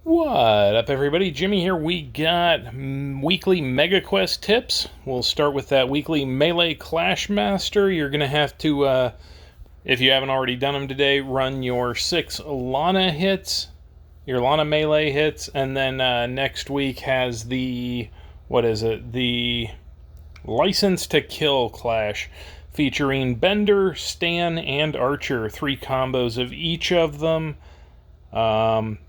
What up, everybody? Jimmy here. We got weekly Megaquest tips. We'll start with that weekly Melee Clash Master. You're going to have to, if you haven't already done them today, run your 6 Lana hits, your Lana Melee hits, and then next week has the, the License to Kill Clash, featuring Bender, Stan, and Archer. 3 combos of each of them.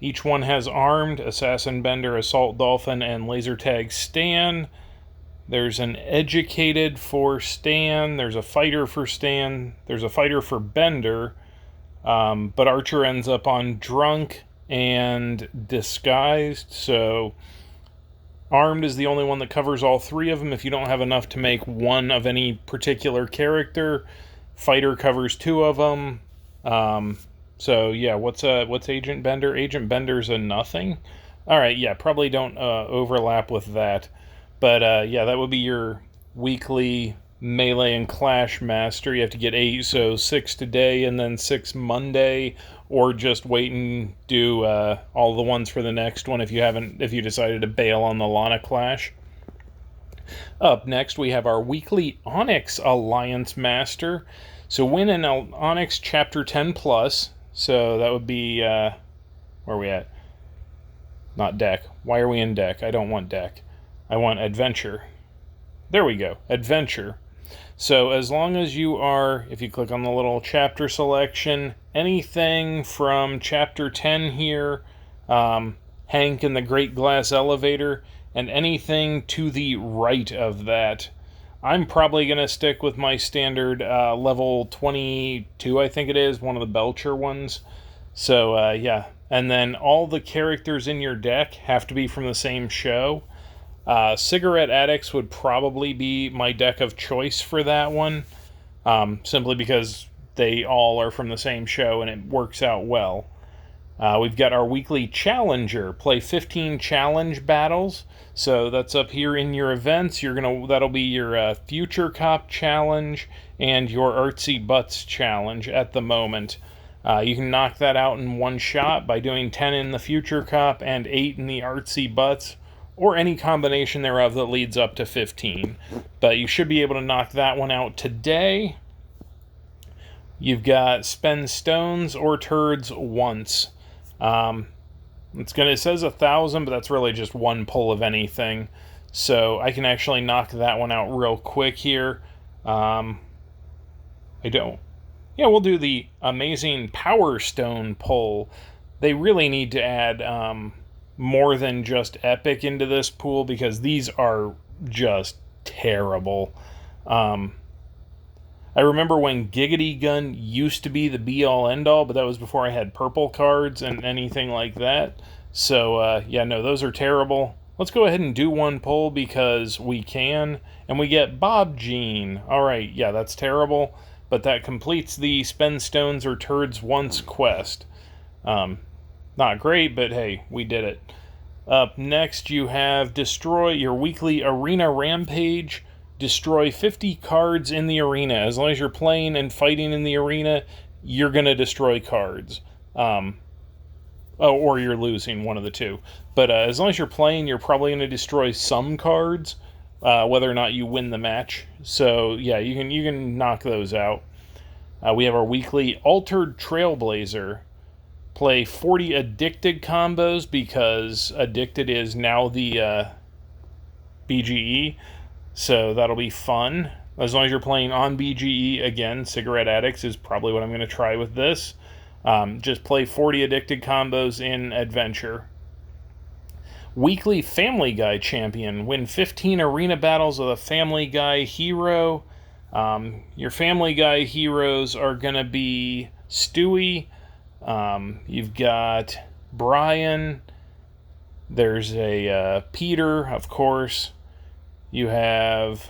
Each one has Armed, Assassin Bender, Assault Dolphin, and Laser Tag Stan. There's an Educated for Stan. There's a Fighter for Stan. There's a Fighter for Bender. But Archer ends up on Drunk and Disguised. So Armed is the only one that covers all 3 of them. If you don't have enough to make one of any particular character, Fighter covers 2 of them. So yeah, what's Agent Bender? Agent Bender's a nothing. All right, yeah, probably don't overlap with that. But yeah, that would be your weekly Melee and Clash Master. You have to get 8, so 6 today and then 6 Monday, or just wait and do all the ones for the next one if you decided to bail on the Lana Clash. Up next, we have our weekly Onyx Alliance Master. So win an Onyx Chapter 10 Plus. So that would be, where are we at? Not deck. Why are we in deck? I don't want deck. I want adventure. There we go. Adventure. So as long as you are, if you click on the little chapter selection, anything from Chapter 10 here, Hank and the Great Glass Elevator, and anything to the right of that. I'm probably going to stick with my standard level 22, I think it is, one of the Belcher ones. So, yeah. And then all the characters in your deck have to be from the same show. Cigarette Addicts would probably be my deck of choice for that one, simply because they all are from the same show and it works out well. We've got our weekly Challenger. Play 15 challenge battles. So that's up here in your events. That'll be your Future Cop Challenge and your Artsy Butts Challenge at the moment. You can knock that out in one shot by doing 10 in the Future Cop and 8 in the Artsy Butts, or any combination thereof that leads up to 15. But you should be able to knock that one out today. You've got Spend Stones or Turds once. It says 1,000, but that's really just one pull of anything. So I can actually knock that one out real quick here. We'll do the amazing Power Stone pull. They really need to add more than just Epic into this pool, because these are just terrible. I remember when Giggity Gun used to be the be-all, end-all, but that was before I had purple cards and anything like that. So, yeah, no, those are terrible. Let's go ahead and do one pull because we can, and we get Bob Jean. All right, yeah, that's terrible, but that completes the Spend Stones or Turds Once quest. Not great, but hey, we did it. Up next, you have Destroy your weekly Arena Rampage. Destroy 50 cards in the arena. As long as you're playing and fighting in the arena, you're going to destroy cards. Or you're losing, one of the two. But as long as you're playing, you're probably going to destroy some cards, whether or not you win the match. So, yeah, you can knock those out. We have our weekly Altered Trailblazer. Play 40 Addicted combos, because Addicted is now the BGE. So that'll be fun. As long as you're playing on BGE, again, Cigarette Addicts is probably what I'm going to try with this. Just play 40 Addicted combos in Adventure. Weekly Family Guy Champion. Win 15 arena battles with a Family Guy hero. Your Family Guy heroes are going to be Stewie. You've got Brian. There's a Peter, of course. You have,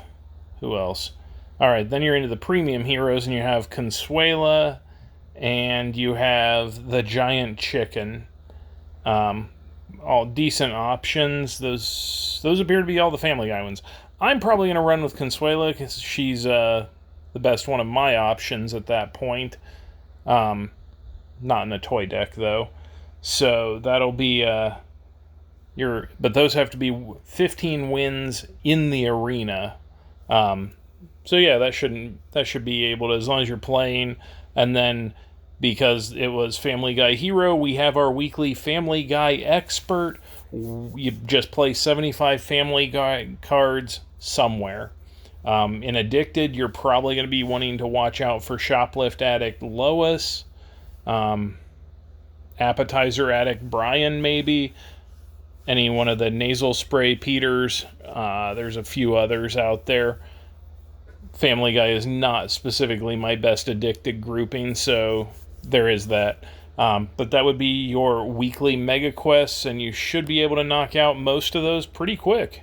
who else? All right, then you're into the premium heroes, and you have Consuela, and you have the Giant Chicken. All decent options. Those appear to be all the Family Guy ones. I'm probably going to run with Consuela, because she's the best one of my options at that point. Not in a toy deck, though. So that'll be but those have to be 15 wins in the arena. So yeah, that should be able to, as long as you're playing. And then because it was Family Guy Hero, we have our weekly Family Guy Expert. You just play 75 Family Guy cards somewhere. In Addicted, you're probably going to be wanting to watch out for Shoplift Addict Lois, Appetizer Addict Brian, maybe. Any one of the Nasal Spray Peters. There's a few others out there. Family Guy is not specifically my best addicted grouping, so there is that. But that would be your weekly Megaquests, and you should be able to knock out most of those pretty quick.